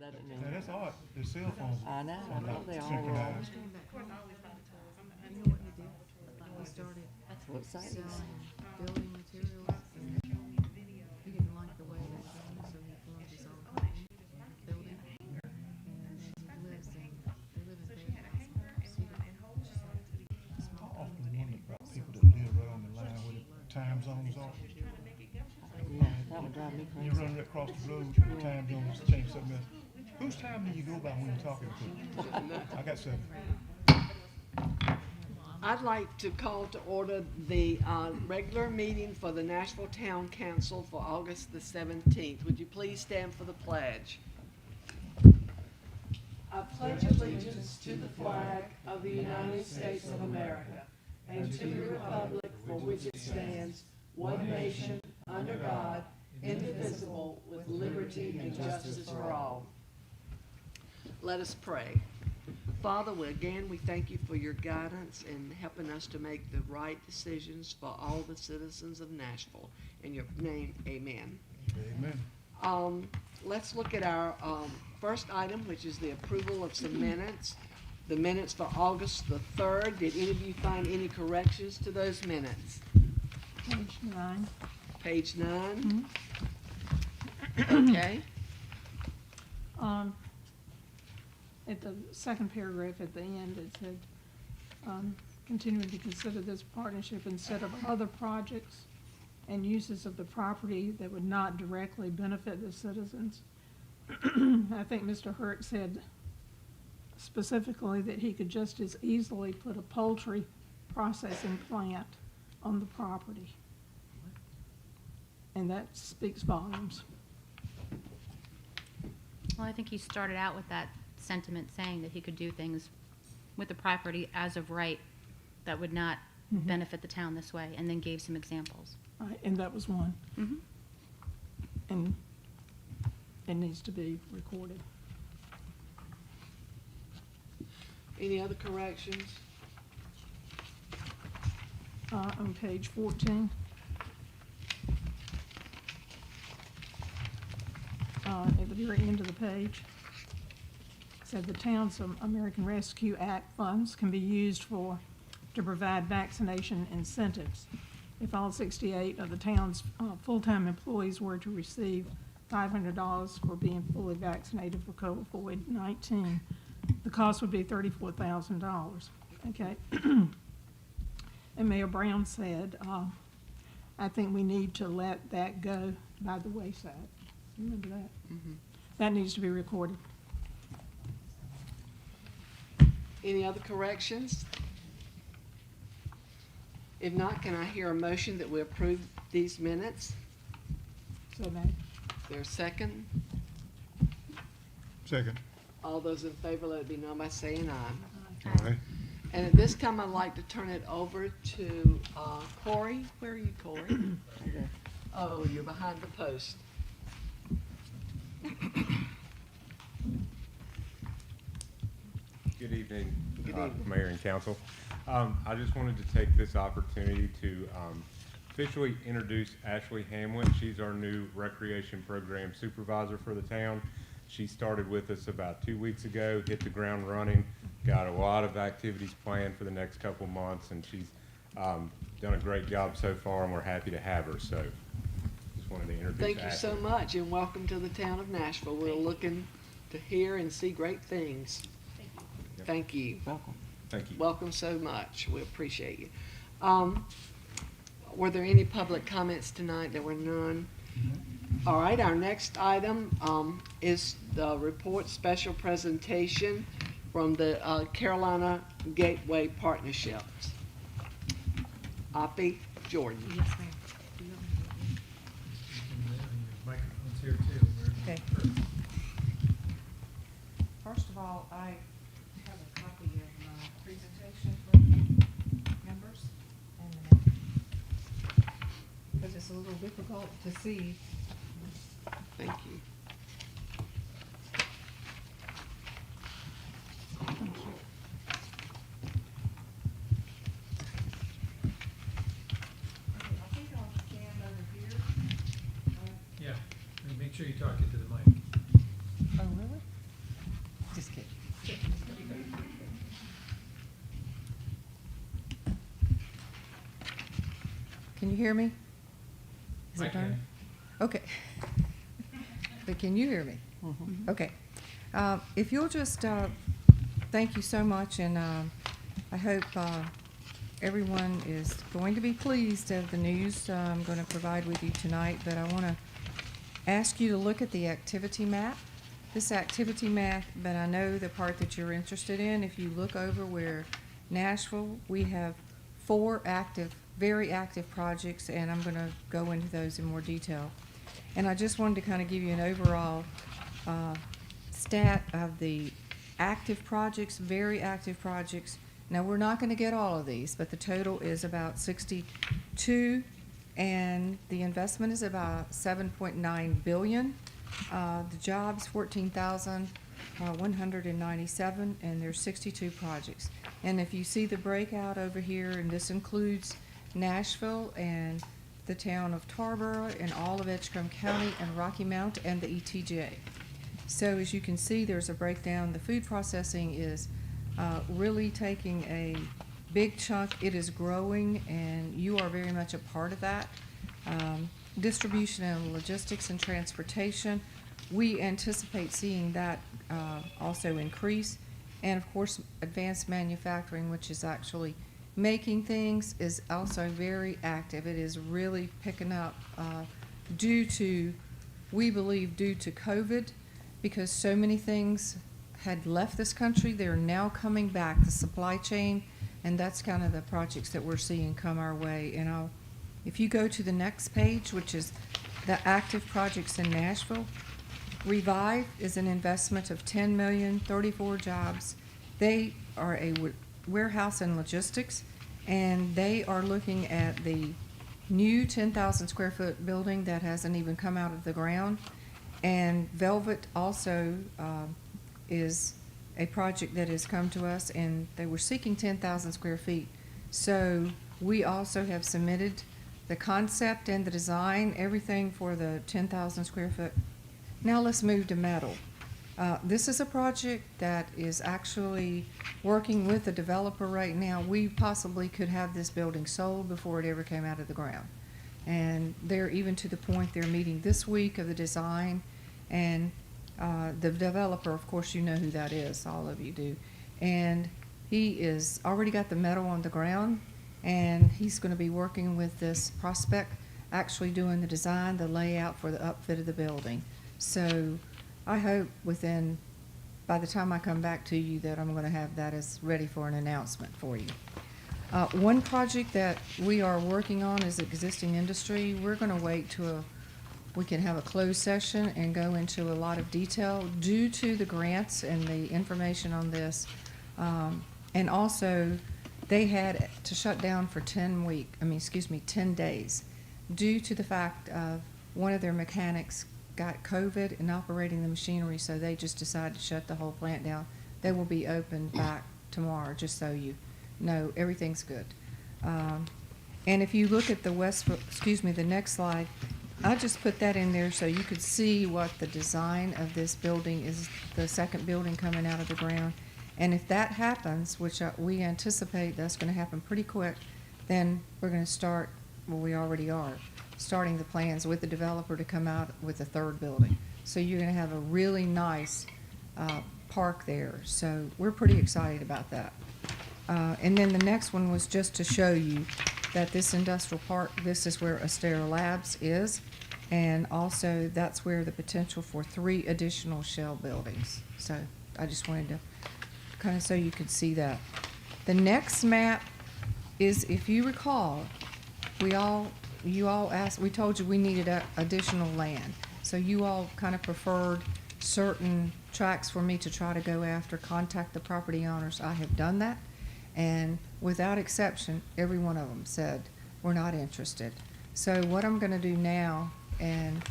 doesn't it? Now, that's art. The cell phones. I know, I know they all roll. synchronized. You know what he did? He started That's what it says. selling building materials, and he didn't like the way that came, so he formed his own company, building. And then they live in I often wonder about people that live right on the line where the time zones are. Yeah, that would drive me You crazy. run right across the road, the time zones change something else. Whose time do you go by when you're talking to? I got 7. I'd like to call to order the regular meeting for the Nashville Town Council for August the 17th. Would you please stand for the pledge? I pledge allegiance to the flag of the United States of America and to the republic for which it stands, one nation, under God, indivisible, with liberty and justice for all. Let us pray. Father, we thank you for your guidance in helping us to make the right decisions for all the citizens of Nashville. In your name, amen. Amen. Let's look at our first item, which is the approval of some minutes. The minutes for August the 3rd. Did any of you find any corrections to those minutes? Page 9. Page 9. Mm-hmm. Okay. At the second paragraph at the end, it said, continuing to consider this partnership instead of other projects and uses of the property that would not directly benefit the citizens. I think Mr. Hurt said specifically that he could just as easily put a poultry processing plant on the property. And that speaks volumes. Well, I think he started out with that sentiment saying that he could do things with the property as of right that would not benefit the town this way, and then gave some examples. Right, and that was one. Mm-hmm. And it needs to be recorded. Any other corrections? On page 14. At the very end of the page, said the town's American Rescue Act funds can be used to provide vaccination incentives. If all 68 of the town's full-time employees were to receive $500 for being fully vaccinated for COVID-19, the cost would be $34,000. Okay. And Mayor Brown said, I think we need to let that go by the wayside. Remember that? Mm-hmm. That needs to be recorded. Any other corrections? If not, can I hear a motion that we approve these minutes? So, Mayor. Is there a second? Second. All those in favor, let it be known by saying aye. All right. And at this time, I'd like to turn it over to Corey. Where are you, Corey? Oh, you're behind the post. Good evening, Good evening. Mayor and Council. I just wanted to take this opportunity to officially introduce Ashley Hamlin. She's our new recreation program supervisor for the town. She started with us about 2 weeks ago, hit the ground running, got a lot of activities planned for the next couple months, and she's done a great job so far, and we're happy to have her. So just wanted to introduce Thank you Ashley. so much, and welcome to the town of Nashville. We're looking to hear and see great things. Thank you. Welcome. Thank you. Welcome so much. We appreciate you. Were there any public comments tonight? There were none. All right, our next item is the report special presentation from the Carolina Gateway Partnerships. Oppie Jordan. Yes, ma'am. Microphone's here too. Okay. First of all, I have a copy of my presentation for members, and because it's a little difficult to see. Thank you. I think I'll stand over here. Yeah, and make sure you talk into the mic. Oh, really? Just kidding. Can you hear me? Is I it done? can. Okay. But can you hear me? Mhm. Okay. If you'll just, thank you so much, and I hope everyone is going to be pleased of the news I'm going to provide with you tonight, but I want to ask you to look at the activity map. This activity map, but I know the part that you're interested in, if you look over where Nashville, we have 4 active, very active projects, and I'm going to go into those in more detail. And I just wanted to kind of give you an overall stat of the active projects, very active projects. Now, we're not going to get all of these, but the total is about 62, and the investment is about $7.9 billion. The jobs, 14,197, and there's 62 projects. And if you see the breakout over here, and this includes Nashville and the town of Tarboro and all of Edgecombe County and Rocky Mount and the ETJ. So as you can see, there's a breakdown. The food processing is really taking a big chunk. It is growing, and you are very much a part of that. Distribution and logistics and transportation, we anticipate seeing that also increase. And of course, advanced manufacturing, which is actually making things, is also very active. It is really picking up we believe due to COVID, because so many things had left this country. They're now coming back, the supply chain, and that's kind of the projects that we're seeing come our way. And if you go to the next page, which is the active projects in Nashville, Revive is an investment of $10 million, 34 jobs. They are a warehouse and logistics, and they are looking at the new 10,000 square foot building that hasn't even come out of the ground. And Velvet also is a project that has come to us, and they were seeking 10,000 square feet. So we also have submitted the concept and the design, everything for the 10,000 square foot. Now let's move to metal. This is a project that is actually working with the developer right now. We possibly could have this building sold before it ever came out of the ground. And they're even to the point they're meeting this week of the design. And the developer, of course, you know who that is, all of you do. And he is already got the metal on the ground, and he's going to be working with this prospect, actually doing the design, the layout for the upfit of the building. So I hope by the time I come back to you, that I'm going to have that as ready for an announcement for you. One project that we are working on is existing industry. We're going to wait till we can have a closed session and go into a lot of detail due to the grants and the information on this. And also, they had to shut down for 10 days due to the fact of one of their mechanics got COVID and operating the machinery, so they just decided to shut the whole plant down. They will be open back tomorrow, just so you know, everything's good. And if you look at the the next slide, I just put that in there so you could see what the design of this building is, the second building coming out of the ground. And if that happens, which we anticipate that's going to happen pretty quick, then we're going to start, well, we already are, starting the plans with the developer to come out with a third building. So you're going to have a really nice park there. So we're pretty excited about that. And then the next one was just to show you that this industrial park, this is where Astera Labs is, and also that's where the potential for 3 additional shell buildings. So I just wanted to kind of so you could see that. The next map is, if you recall, you all asked, we told you we needed additional land. So you all kind of preferred certain tracts for me to try to go after, contact the property owners. I have done that. And without exception, every one of them said, we're not interested. So what I'm going to do now, and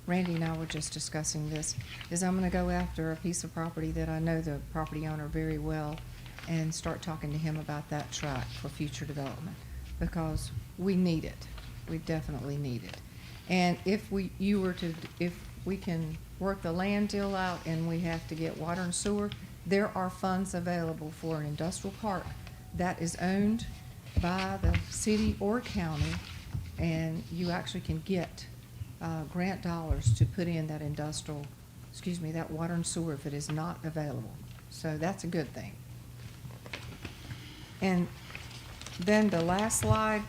Randy and I were just discussing this, is I'm going to go after a piece of property that I know the property owner very well and start talking to him about that tract for future development, because we need it. We definitely need it. And if we can work the land deal out and we have to get water and sewer, there are funds available for an industrial park that is owned by the city or county, and you actually can get grant dollars to put in that that water and sewer if it is not available. So that's a good thing. And then the last slide,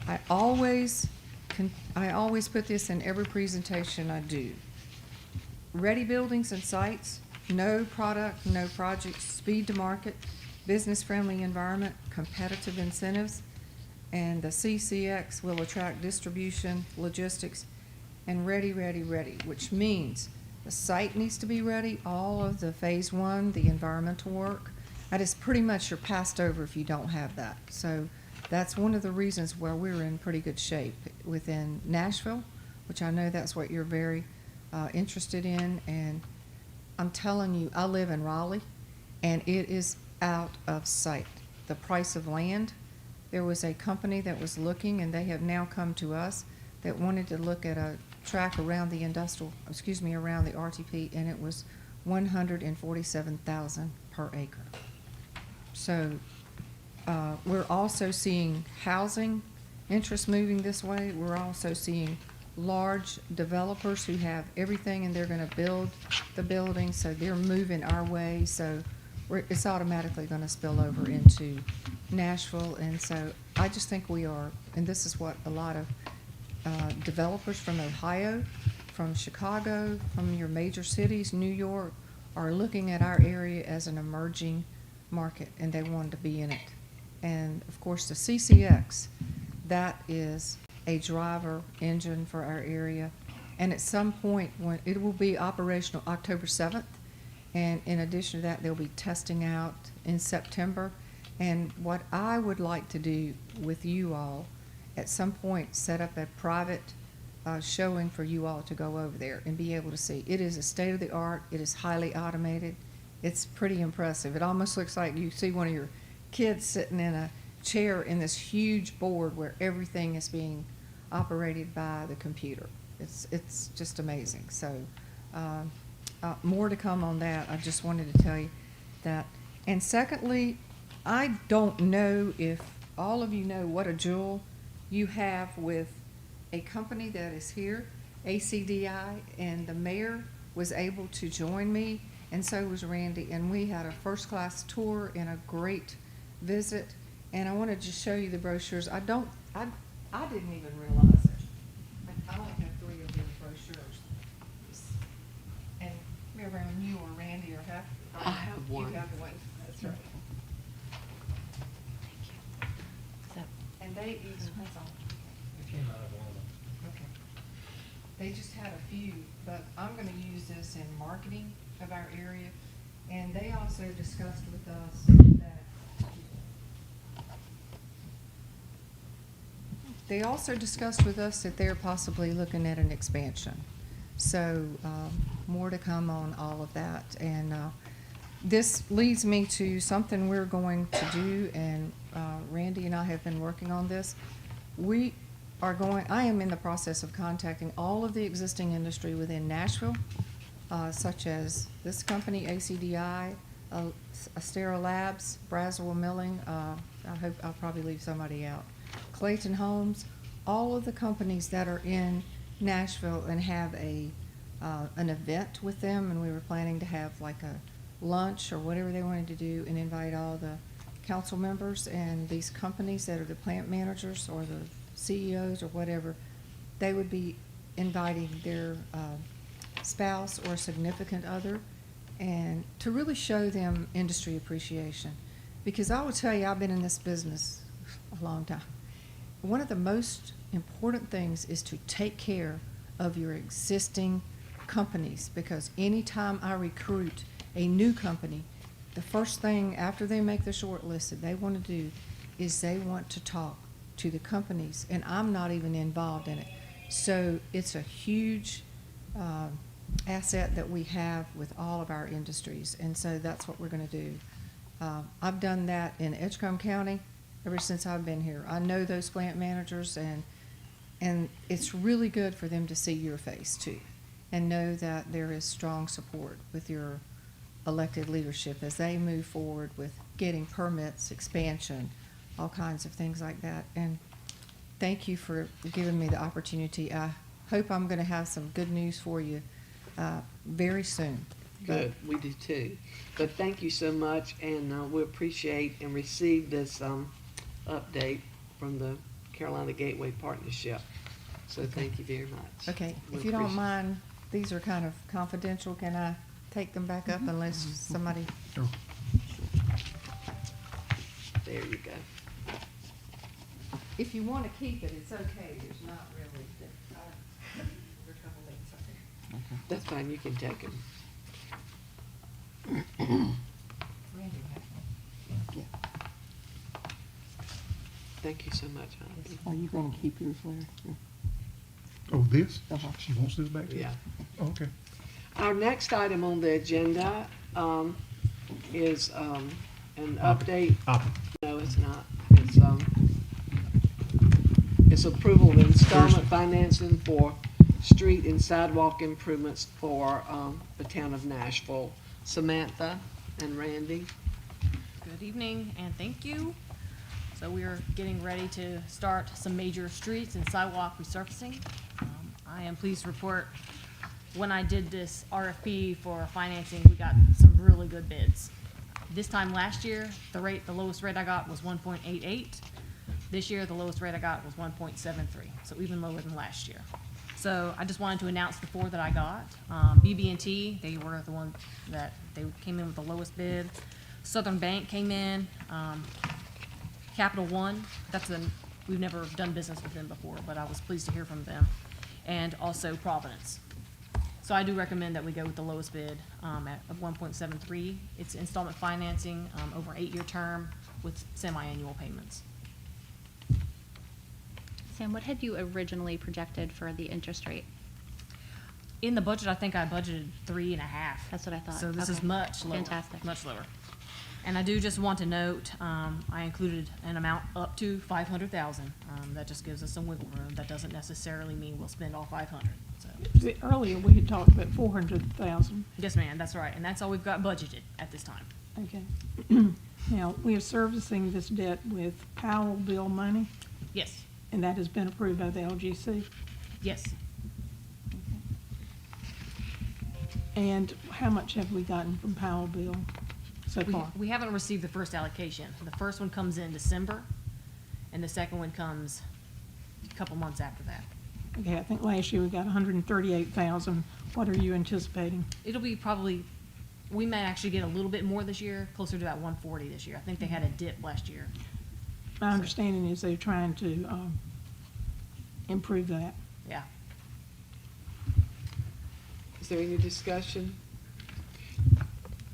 I always put this in every presentation I do. Ready buildings and sites, no product, no projects, speed to market, business-friendly environment, competitive incentives, and the CCX will attract distribution, logistics, and ready, which means the site needs to be ready, all of the phase one, the environmental work. That is pretty much you're passed over if you don't have that. So that's one of the reasons why we're in pretty good shape within Nashville, which I know that's what you're very interested in. And I'm telling you, I live in Raleigh, and it is out of sight. The price of land, there was a company that was looking, and they have now come to us, that wanted to look at a track around the around the RTP, and it was $147,000 per acre. So we're also seeing housing interest moving this way. We're also seeing large developers who have everything and they're going to build the building, so they're moving our way. So it's automatically going to spill over into Nashville. And so I just think we are, and this is what a lot of developers from Ohio, from Chicago, from your major cities, New York, are looking at our area as an emerging market, and they want to be in it. And of course the CCX, that is a driver engine for our area. And at some point, when it will be operational October 7th, and in addition to that, they'll be testing out in September. And what I would like to do with you all, at some point, set up a private showing for you all to go over there and be able to see. It is a state-of-the-art. It is highly automated. It's pretty impressive. It almost looks like you see one of your kids sitting in a chair in this huge board where everything is being operated by the computer. It's just amazing. So more to come on that. I just wanted to tell you that. And secondly, I don't know if all of you know what a jewel you have with a company that is here, ACDI, and the mayor was able to join me, and so was Randy, and we had a first-class tour and a great visit. And I want to just show you the brochures. I didn't even realize it. I only have 3 of your brochures. And remember when you or Randy or have? I have one. You have one. That's right. So, And they even, that's all. It came out of one of them. Okay. They just had a few, but I'm gonna use this in marketing of our area. And they also discussed with us that they're possibly looking at an expansion. So more to come on all of that. And this leads me to something we're going to do, and Randy and I have been working on this. I am in the process of contacting all of the existing industry within Nashville, such as this company, ACDI, Astera Labs, Braswell Milling, I hope I'll probably leave somebody out, Clayton Homes, all of the companies that are in Nashville and have an event with them, and we were planning to have like a lunch or whatever they wanted to do and invite all the council members and these companies that are the plant managers or the CEOs or whatever. They would be inviting their spouse or significant other, and to really show them industry appreciation. Because I will tell you, I've been in this business a long time. One of the most important things is to take care of your existing companies, because anytime I recruit a new company, the first thing after they make the short list that they want to do is they want to talk to the companies, and I'm not even involved in it. So it's a huge asset that we have with all of our industries, and so that's what we're going to do. I've done that in Edgecombe County ever since I've been here. I know those plant managers, and it's really good for them to see your face too. and know that there is strong support with your elected leadership as they move forward with getting permits, expansion, all kinds of things like that. And thank you for giving me the opportunity. I hope I'm going to have some good news for you very soon. Good, we do too. But thank you so much, and we appreciate and receive this update from the Carolina Gateway Partnership. So thank you very much. Okay, We if you don't appreciate- mind, these are kind of confidential. Can I take them back up unless somebody? Oh, There you go. If you want to keep it, it's okay. There's not really. There's a couple things up there. That's fine, you can take them. Randy has one. Thank you so much, Holly. Are you gonna keep yours, Larry? Yeah. oh, this? Uh-huh. She wants this back there? Yeah. Oh, okay. Our next item on the agenda is an update. No, it's not. It's approval of installment financing for street and sidewalk improvements for the town of Nashville. Samantha and Randy. Good evening and thank you. So we are getting ready to start some major streets and sidewalk resurfacing. I am pleased to report, when I did this RFP for financing, we got some really good bids. This time last year, the lowest rate I got was 1.88. This year, the lowest rate I got was 1.73, so even lower than last year. So I just wanted to announce the 4 that I got. BB&T, they were the one that they came in with the lowest bid. Southern Bank came in. Capital One, we've never done business with them before, but I was pleased to hear from them. And also Providence. So I do recommend that we go with the lowest bid of 1.73. It's installment financing over an 8-year term with semi-annual payments. Sam, what had you originally projected for the interest rate? In the budget, I think I budgeted 3.5. That's what I thought. So this is Okay. much lower. Fantastic. Much lower. And I do just want to note, I included an amount up to 500,000. That just gives us some wiggle room. That doesn't necessarily mean we'll spend all 500. So, See, earlier, we had talked about 400,000. yes, ma'am, that's right. And that's all we've got budgeted at this time. Okay. Now, we are servicing this debt with Powell bill money, Yes, and that has been approved by the LGC. yes. And how much have we gotten from Powell bill so far? We haven't received the first allocation. The first one comes in December, and the second one comes a couple months after that. Okay, I think last year we got 138,000. What are you anticipating? It'll be probably, we may actually get a little bit more this year, closer to that 140 this year. I think they had a dip last year. My understanding is they're trying to improve that. Yeah. Is there any discussion?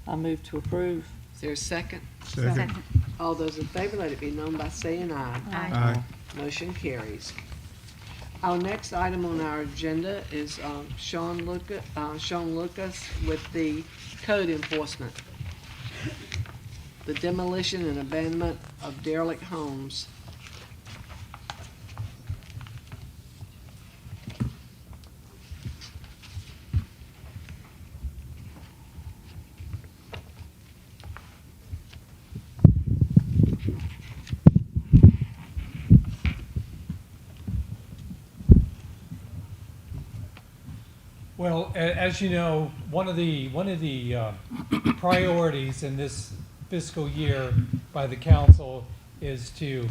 I move to approve. Is there a second? Second. All those in favor, let it be known by saying aye. Aye. Motion carries. Our next item on our agenda is Sean Lucas with the code enforcement. The demolition and abandonment of derelict homes. Well, as you know, one of the priorities in this fiscal year by the council is to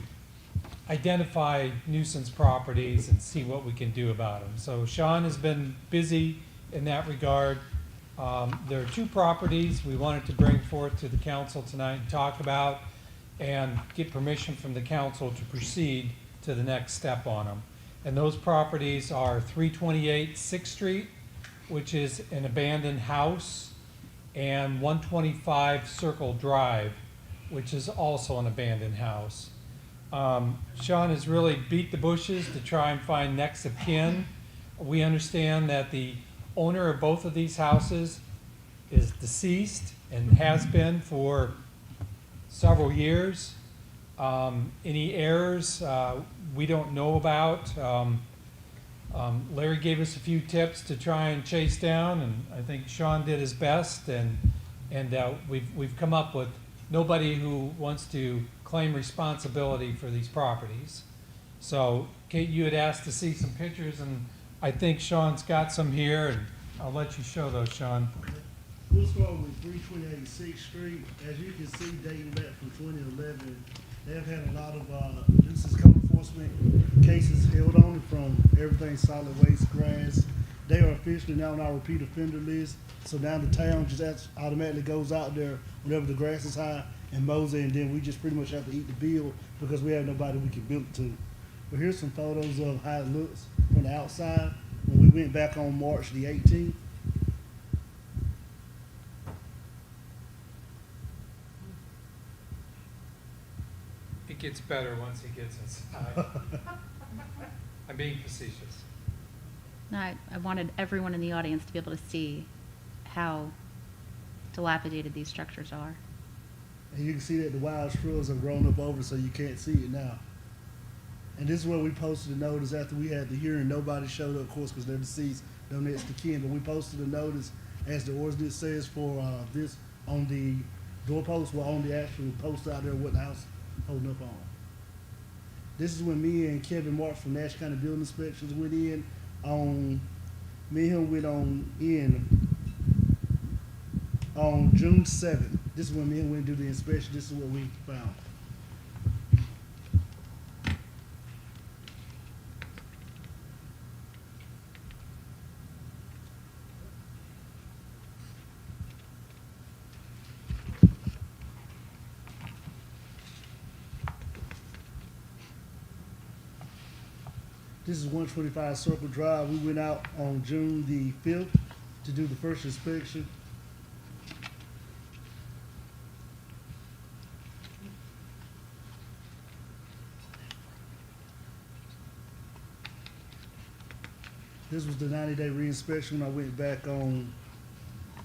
identify nuisance properties and see what we can do about them. So Sean has been busy in that regard. There are 2 properties we wanted to bring forth to the council tonight and talk about and get permission from the council to proceed to the next step on them. And those properties are 328 6th Street, which is an abandoned house, and 125 Circle Drive, which is also an abandoned house. Sean has really beat the bushes to try and find next of kin. We understand that the owner of both of these houses is deceased and has been for several years. Any heirs we don't know about. Larry gave us a few tips to try and chase down, and I think Sean did his best, and we've come up with nobody who wants to claim responsibility for these properties. So, Kate, you had asked to see some pictures, and I think Sean's got some here, and I'll let you show those, Sean. We'll start with 328 6th Street. As you can see, dating back from 2011, they've had a lot of nuisance code enforcement cases held on it, from everything solid waste, grass. They are officially now on our repeat offender list. So now the town just automatically goes out there whenever the grass is high and mows it, and then we just pretty much have to eat the bill because we have nobody we can build it to. But here's some photos of how it looks from the outside when we went back on March the 18th. It gets better once he gets inside. I'm being facetious. No, I wanted everyone in the audience to be able to see how dilapidated these structures are. And you can see that the wild shrubs have grown up over, so you can't see it now. And this is where we posted a notice after we had the hearing. Nobody showed up, of course, because they're deceased, no next to kin. But we posted a notice, as the ordinance says, for this on the doorpost, well, on the actual post out there what the house holding up on. This is when me and Kevin Marks from Nash County Building Inspections went in on, me and him went on in on June 7th. This is when me and him went to do the inspection. This is what we found. This is 125 Circle Drive. We went out on June the 5th to do the first inspection. This was the 90-day reinspection when I went back on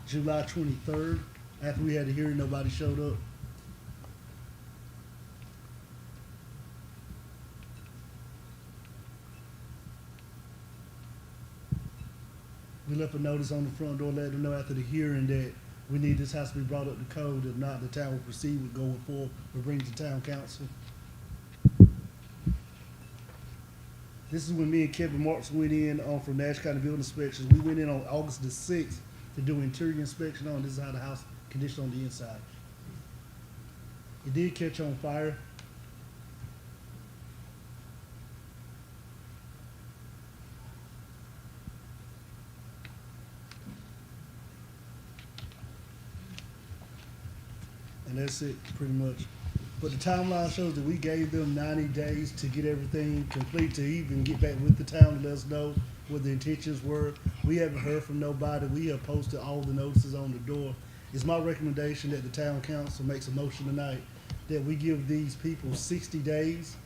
July 23rd. After we had the hearing, nobody showed up. We left a notice on the front door letting them know after the hearing that we need this house to be brought up to code. If not, the town will proceed with going forward. We'll bring it to town council. This is when me and Kevin Marks went in from Nash County Building Inspections. We went in on August the 6th to do interior inspection on. This is how the house conditioned on the inside. It did catch on fire. And that's it, pretty much. But the timeline shows that we gave them 90 days to get everything complete, to even get back with the town to let us know what the intentions were. We haven't heard from nobody. We have posted all the notices on the door. It's my recommendation that the town council makes a motion tonight that we give these people 60 days,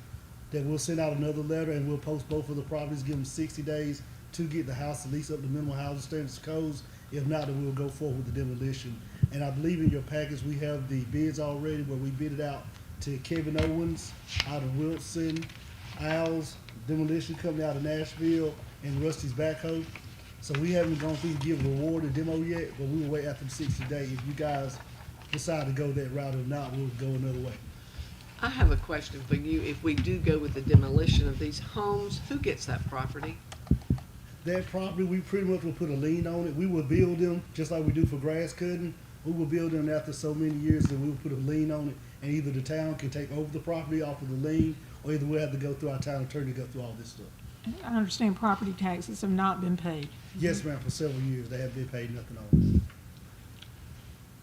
that we'll send out another letter and we'll post both of the properties, give them 60 days to get the house at least up to minimum housing standards codes. If not, then we'll go forward with the demolition. And I believe in your package, we have the bids already where we bid it out to Kevin Owens out of Wilson, Isles Demolition Company out of Nashville, and Rusty's Backhoe. So we haven't gone through to give a reward and demo yet, but we will wait after the 60 days. If you guys decide to go that route or not, we'll go another way. I have a question for you. If we do go with the demolition of these homes, who gets that property? That property, we pretty much will put a lien on it. We will build them just like we do for grass cutting. We will build them after so many years that we will put a lien on it, and either the town can take over the property off of the lien, or either we'll have to go through our town attorney to go through all this stuff. I understand property taxes have not been paid. Yes, ma'am, for several years. They have been paid nothing on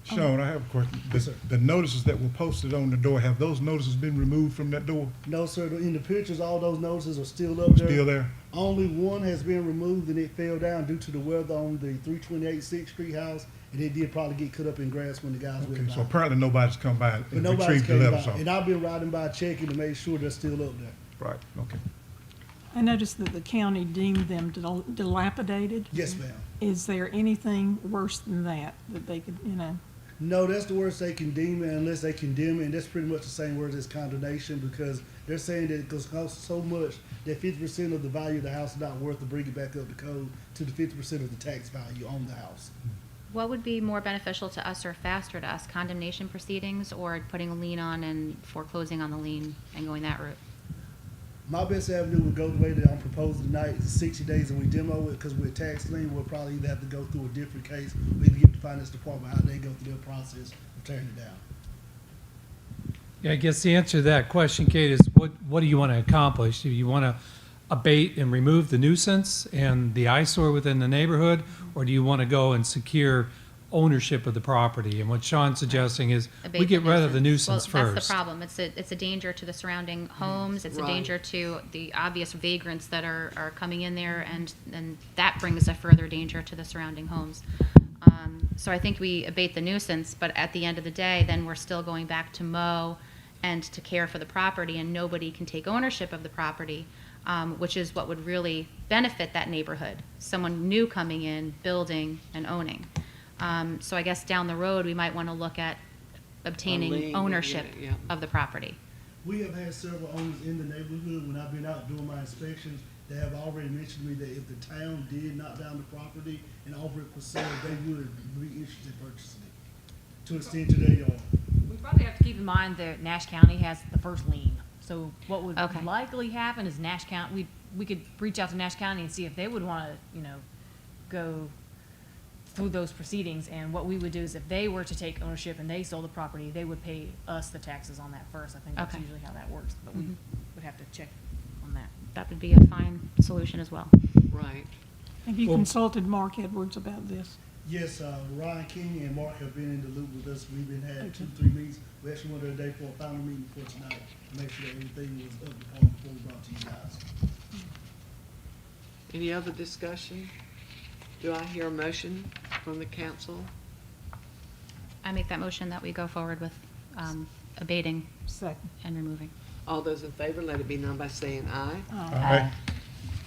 Sean, I have a question. Yes, sir. The notices that were posted on the door, have those notices been removed from that door? it. No, sir, in the pictures, all those notices are still up there. Still there? Only one has been removed, and it fell down due to the weather on the 328 6th Street house, and it did probably get cut up in grass when the guys Okay, went by. so apparently nobody's come by But and nobody's retrieved the came letters by, off. and I've been riding by checking to make sure they're still up there. Right, okay. I noticed that the county deemed them dilapidated. Yes, ma'am. Is there anything worse than that they could, No, that's the words they condemn it unless they condemn it, and that's pretty much the same word as condemnation because they're saying that it costs so much that 50% of the value of the house is not worth to bring it back up to code to the 50% of the tax value on the house. What would be more beneficial to us or faster to us, condemnation proceedings or putting a lien on and foreclosing on the lien and going that route? My best avenue would go the way that I'm proposing tonight is 60 days and we demo it because with tax lien, we'll probably either have to go through a different case or either get the finance department how they go through their process of tearing it down. Yeah, I guess the answer to that question, Kate, is what do you want to accomplish? Do you want to abate and remove the nuisance and the eyesore within the neighborhood, or do you want to go and secure ownership of the property? And what Sean's suggesting is we Abate get the rid of the nuisance Well, first. that's the problem. It's a danger to the surrounding homes. It's a Right. danger to the obvious vagrants that are coming in there, and that brings a further danger to the surrounding homes. So I think we abate the nuisance, but at the end of the day, then we're still going back to mow and to care for the property, and nobody can take ownership of the property, which is what would really benefit that neighborhood. Someone new coming in, building, and owning. So I guess down the road, we might want to look at A obtaining lien, ownership yeah, yeah. of the property. We have had several owners in the neighborhood when I've been out doing my inspections that have already mentioned to me that if the town did knock down the property and offer it for sale, they would be interested in purchasing it to extend to their yard. We probably have to keep in mind that Nash County has the first lien. So what would Okay. likely happen is Nash County, we could reach out to Nash County and see if they would want to, go through those proceedings. And what we would do is if they were to take ownership and they sold the property, they would pay us the taxes on that first. I think that's Okay. usually how that works, but we would have to check on that. That would be a fine solution as well. Right. Have you Well- consulted Mark Edwards about this? Yes, Ryan King and Mark have been in the loop with us. We've been had 2-3 meetings. We actually went there today for a final meeting for tonight to make sure that everything was up to par before we brought it to you guys. Any other discussion? Do I hear a motion from the council? I make that motion that we go forward with abating Second. and removing. All those in favor, let it be known by saying aye. Aye.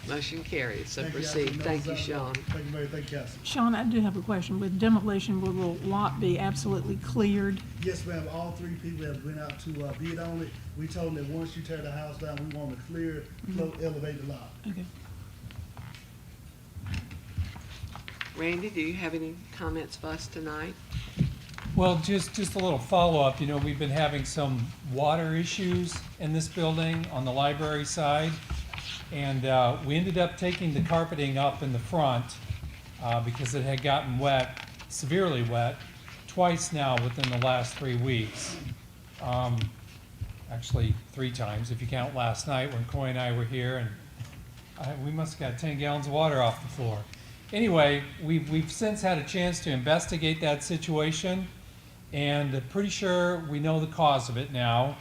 Motion carries. So Thank you, proceed. Ashley. Thank you, No, Sean. Thank you, Mayor. Thank you, Council. Sean, I do have a question. With demolition, will the lot be absolutely cleared? Yes, ma'am. All 3 people have been out to bid on it. We told them that once you tear the house down, we want to clear, float, elevate the lot. Okay. Randy, do you have any comments for us tonight? Well, just a little follow-up. We've been having some water issues in this building on the library side. And we ended up taking the carpeting up in the front because it had gotten wet, severely wet, twice now within the last 3 weeks. Actually, 3 times if you count last night when Coy and I were here, and we must have got 10 gallons of water off the floor. Anyway, we've since had a chance to investigate that situation, and pretty sure we know the cause of it now.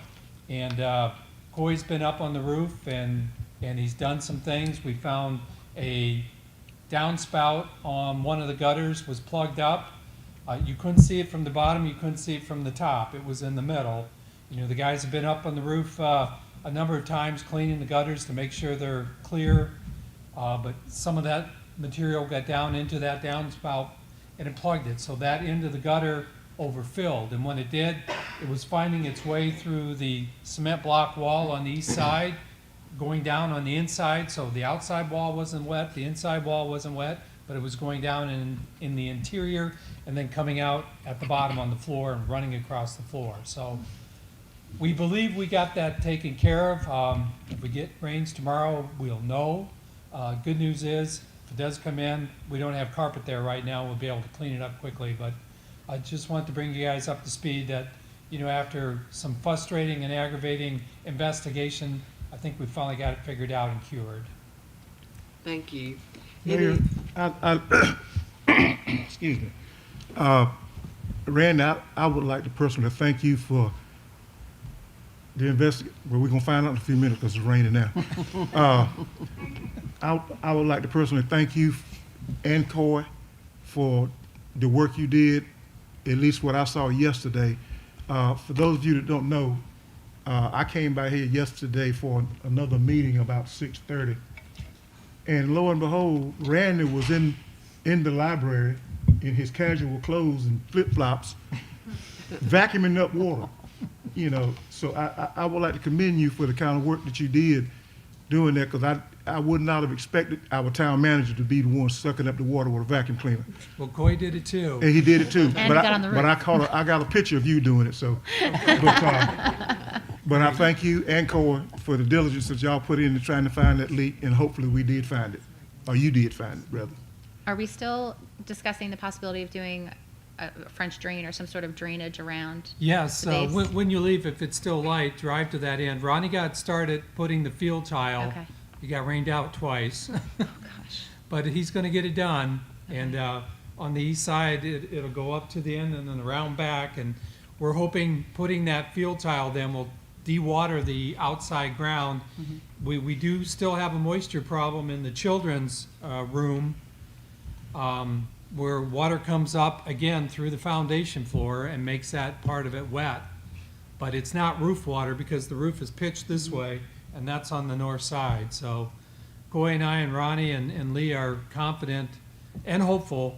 And Coy's been up on the roof, and he's done some things. We found a downspout on one of the gutters was plugged up. You couldn't see it from the bottom, you couldn't see it from the top. It was in the middle. The guys have been up on the roof a number of times cleaning the gutters to make sure they're clear, but some of that material got down into that downspout and it plugged it. So that end of the gutter overfilled, and when it did, it was finding its way through the cement block wall on the east side, going down on the inside. So the outside wall wasn't wet, the inside wall wasn't wet, but it was going down in the interior and then coming out at the bottom on the floor and running across the floor. So we believe we got that taken care of. If we get rains tomorrow, we'll know. Good news is, if it does come in, we don't have carpet there right now. We'll be able to clean it up quickly. But I just want to bring you guys up to speed that, after some frustrating and aggravating investigation, I think we finally got it figured out and cured. Thank you. Mayor, excuse me. Randy, I would like to personally thank you for the well, we're gonna find out in a few minutes because it's raining now. I would like to personally thank you and Coy for the work you did, at least what I saw yesterday. For those of you that don't know, I came by here yesterday for another meeting about 6:30. And lo and behold, Randy was in the library in his casual clothes and flip-flops vacuuming up water, So I would like to commend you for the kind of work that you did doing that, because I would not have expected our town manager to be the one sucking up the water with a vacuum cleaner. Well, Coy did it too. And he did it too. he got on the But roof. I got a picture of you doing it, so. But I thank you and Coy for the diligence that y'all put into trying to find that leak, and hopefully we did find it, or you did find it, rather. Are we still discussing the possibility of doing a French drain or some sort of drainage around? Yes, the base? when you leave, if it's still light, drive to that end. Ronnie got started putting the field tile. Okay. He got rained out twice. Oh, gosh. But he's gonna get it done. And on the east side, it'll go up to the end and then around back. And we're hoping putting that field tile then will de-water the outside ground. We do still have a moisture problem in the children's room, where water comes up again through the foundation floor and makes that part of it wet. But it's not roof water because the roof is pitched this way, and that's on the north side. So Coy and I and Ronnie and Lee are confident and hopeful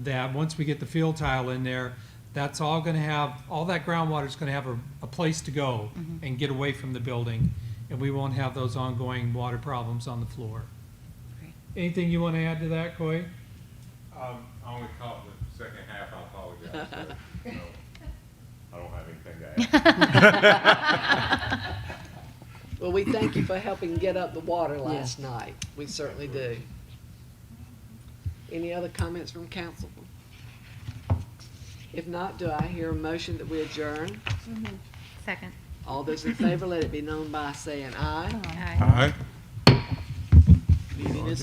that once we get the field tile in there, that's all gonna have, all that groundwater is gonna have a place to go and get away from the building, and we won't have those ongoing water problems on the floor. Great. Anything you wanna add to that, Coy? I only caught the second half, I apologize. So, no, I don't have anything to add. Well, we thank you for helping get up the water last night. We certainly do. Any other comments from council? If not, do I hear a motion that we adjourn? Second. All those in favor, let it be known by saying aye. Aye. All right. Meeting is adjourned.